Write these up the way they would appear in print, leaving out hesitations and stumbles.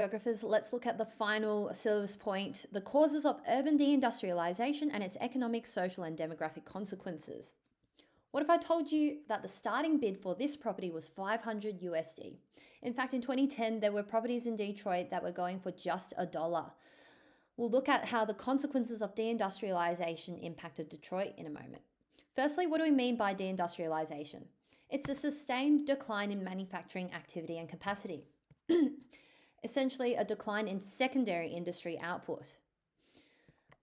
Geographers, let's look at the final syllabus point, the causes of urban deindustrialization and its economic, social, and demographic consequences. What if I told you that the starting bid for this property was 500 USD? In fact, in 2010, there were properties in Detroit that were going for just $1. We'll look at how the consequences of deindustrialization impacted Detroit in a moment. Firstly, what do we mean by deindustrialization? It's a sustained decline in manufacturing activity and capacity. Essentially, a decline in secondary industry output.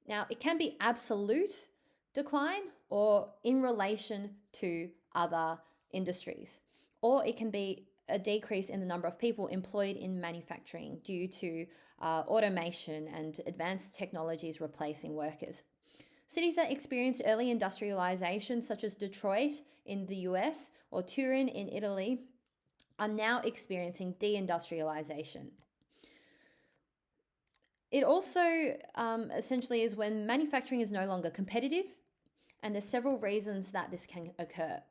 Now, it can be absolute decline or in relation to other industries, or it can be a decrease in the number of people employed in manufacturing due to automation and advanced technologies replacing workers. Cities that experienced early industrialization, such as Detroit in the US or Turin in Italy, are now experiencing deindustrialization. It also essentially is when manufacturing is no longer competitive, and there's several reasons that this can occur.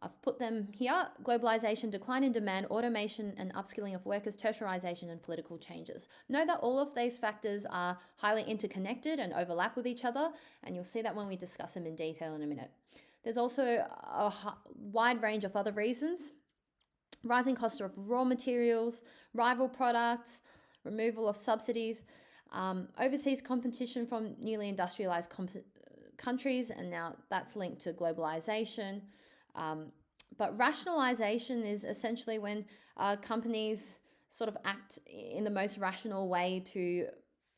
I've put them here: globalization, decline in demand, automation and upskilling of workers, tertiarization, and political changes. Know that all of these factors are highly interconnected and overlap with each other, and you'll see that when we discuss them in detail in a minute. There's also a wide range of other reasons: rising costs of raw materials, rival products, removal of subsidies, overseas competition from newly industrialized countries, and now that's linked to globalization. But rationalization is essentially when companies sort of act in the most rational way to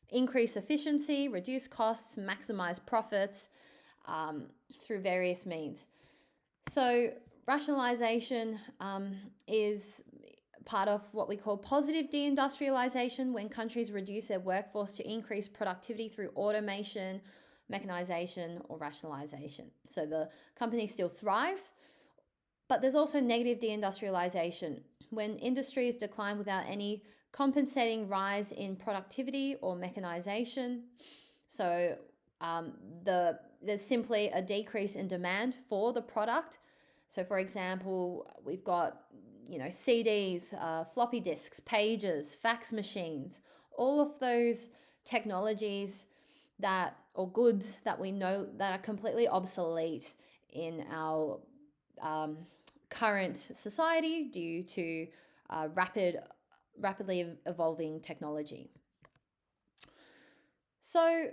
increase efficiency, reduce costs, maximize profits through various means. So rationalization is part of what we call positive deindustrialization, when countries reduce their workforce to increase productivity through automation, mechanization, or rationalization. So the company still thrives. But there's also negative deindustrialization, when industries decline without any compensating rise in productivity or mechanization. So there's simply a decrease in demand for the product. So for example, we've got CDs, floppy disks, pages, fax machines, all of those technologies or goods that we know that are completely obsolete in our current society due to rapidly evolving technology. So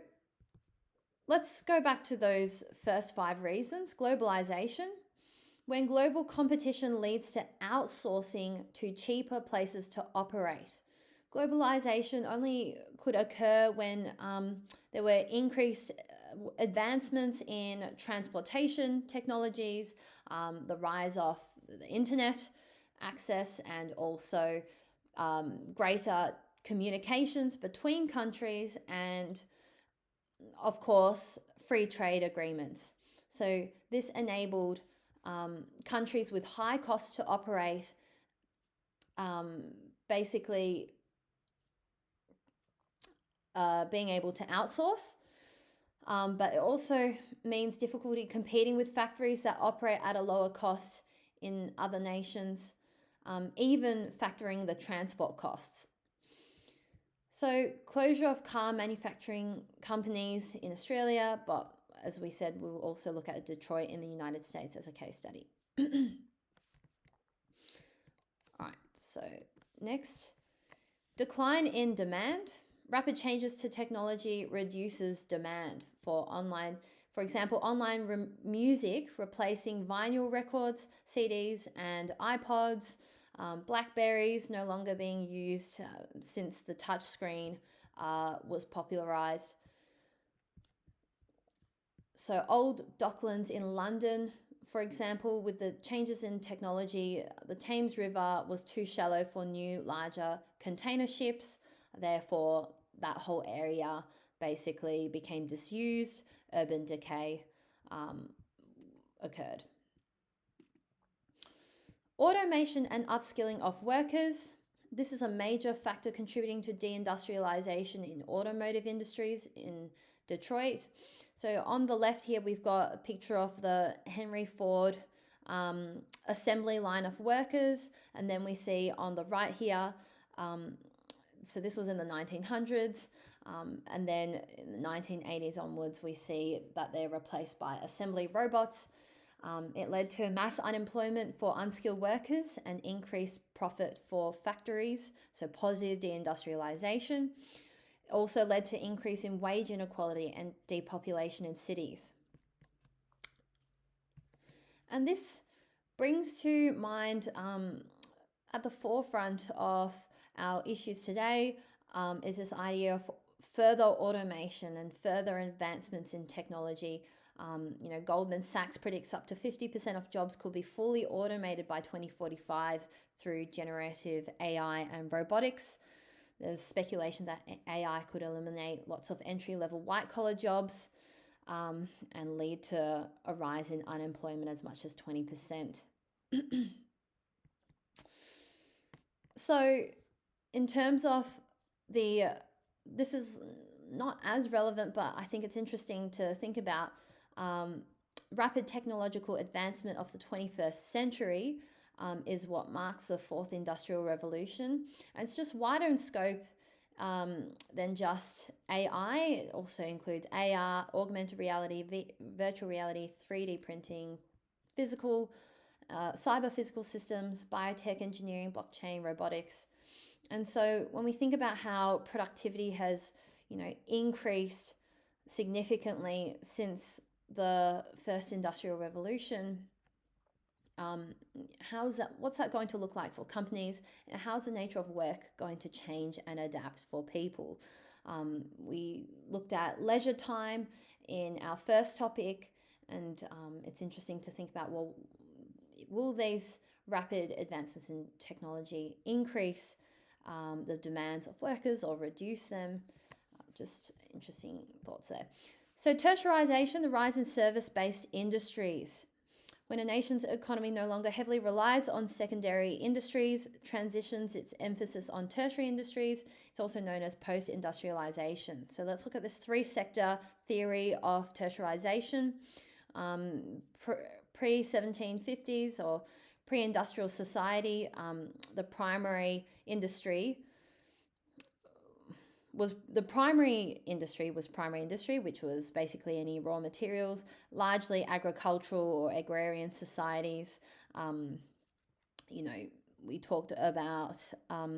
let's go back to those first 5 reasons. Globalization. When global competition leads to outsourcing to cheaper places to operate. Globalization only could occur when there were increased advancements in transportation technologies, the rise of the internet access, and also greater communications between countries, and of course free trade agreements. So this enabled countries with high costs to operate basically being able to outsource, but it also means difficulty competing with factories that operate at a lower cost in other nations, even factoring the transport costs. So closure of car manufacturing companies in Australia, but as we said, we'll also look at Detroit in the United States as a case study. All right, so next, decline in demand. Rapid changes to technology reduces demand for online, for example, online music replacing vinyl records, CDs, and iPods. Blackberries no longer being used since the touchscreen was popularized. So old docklands in London, for example, with the changes in technology, the Thames River was too shallow for new, larger container ships. Therefore, that whole area basically became disused. Urban decay occurred. Automation and upskilling of workers. This is a major factor contributing to deindustrialization in automotive industries in Detroit. So on the left here, we've got a picture of the Henry Ford assembly line of workers. And then we see on the right here, So this was in the 1900s. And then in the 1980s onwards, we see that they're replaced by assembly robots. It led to mass unemployment for unskilled workers and increased profit for factories, so positive deindustrialization. It also led to increase in wage inequality and depopulation in cities. And this brings to mind at the forefront of our issues today is this idea of further automation and further advancements in technology. Goldman Sachs predicts up to 50% of jobs could be fully automated by 2045 through generative AI and robotics. There's speculation that AI could eliminate lots of entry-level white-collar jobs and lead to a rise in unemployment as much as 20%. So in terms of this is not as relevant, but I think it's interesting to think about rapid technological advancement of the 21st century is what marks the fourth industrial revolution. And it's just wider in scope than just AI. It also includes AR, augmented reality, virtual reality, 3D printing, physical, cyber physical systems, biotech engineering, blockchain, robotics. And so when we think about how productivity has, increased significantly since the first industrial revolution, what's that going to look like for companies, and how's the nature of work going to change and adapt for people? We looked at leisure time in our first topic, and it's interesting to think about, well, will these rapid advances in technology increase the demands of workers or reduce them? Just interesting thoughts there. So tertiarization, the rise in service-based industries. When a nation's economy no longer heavily relies on secondary industries, transitions its emphasis on tertiary industries. It's also known as post-industrialization. So let's look at this three-sector theory of tertiarization. Pre-1750s or pre-industrial society, the primary industry was primary industry, which was basically any raw materials, largely agricultural or agrarian societies. We talked about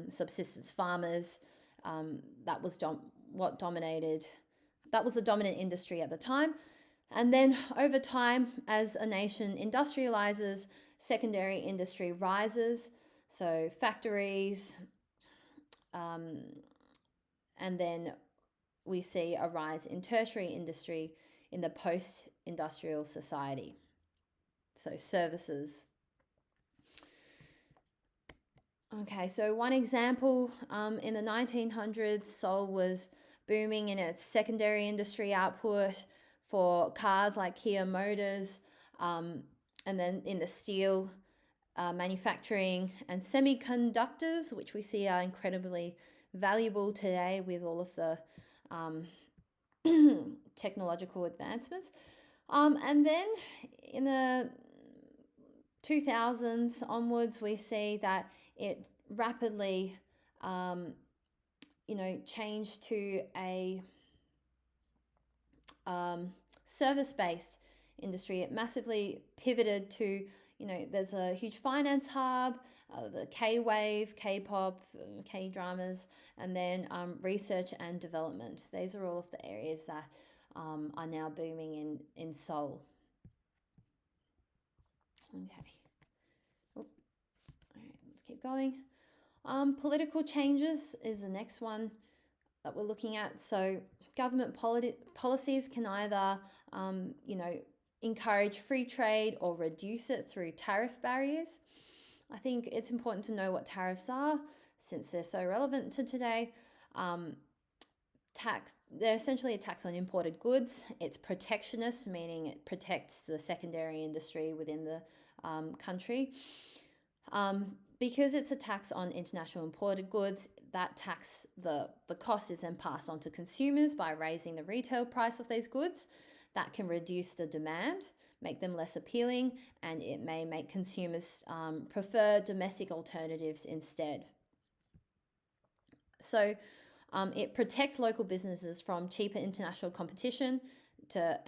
subsistence farmers. That was what dominated. That was the dominant industry at the time. And then over time, as a nation industrializes, secondary industry rises. So factories, and then we see a rise in tertiary industry in the post-industrial society. So services. Okay, so one example, in the 1900s, Seoul was booming in its secondary industry output for cars like Kia Motors, and then in the steel manufacturing and semiconductors, which we see are incredibly valuable today with all of the technological advancements. And then in the 2000s onwards, we see that it rapidly, changed to a service-based industry. It massively pivoted to, there's a huge finance hub, the K-wave, K-pop, K-dramas, and then research and development. These are all of the areas that are now booming in Seoul. Okay. All right, let's keep going. Political changes is the next one that we're looking at. So government policies can either, encourage free trade or reduce it through tariff barriers. I think it's important to know what tariffs are since they're so relevant to today. They're essentially a tax on imported goods. It's protectionist, meaning it protects the secondary industry within the country. Because it's a tax on international imported goods, that tax, the cost is then passed on to consumers by raising the retail price of these goods. That can reduce the demand, make them less appealing, and it may make consumers prefer domestic alternatives instead. So it protects local businesses from cheaper international competition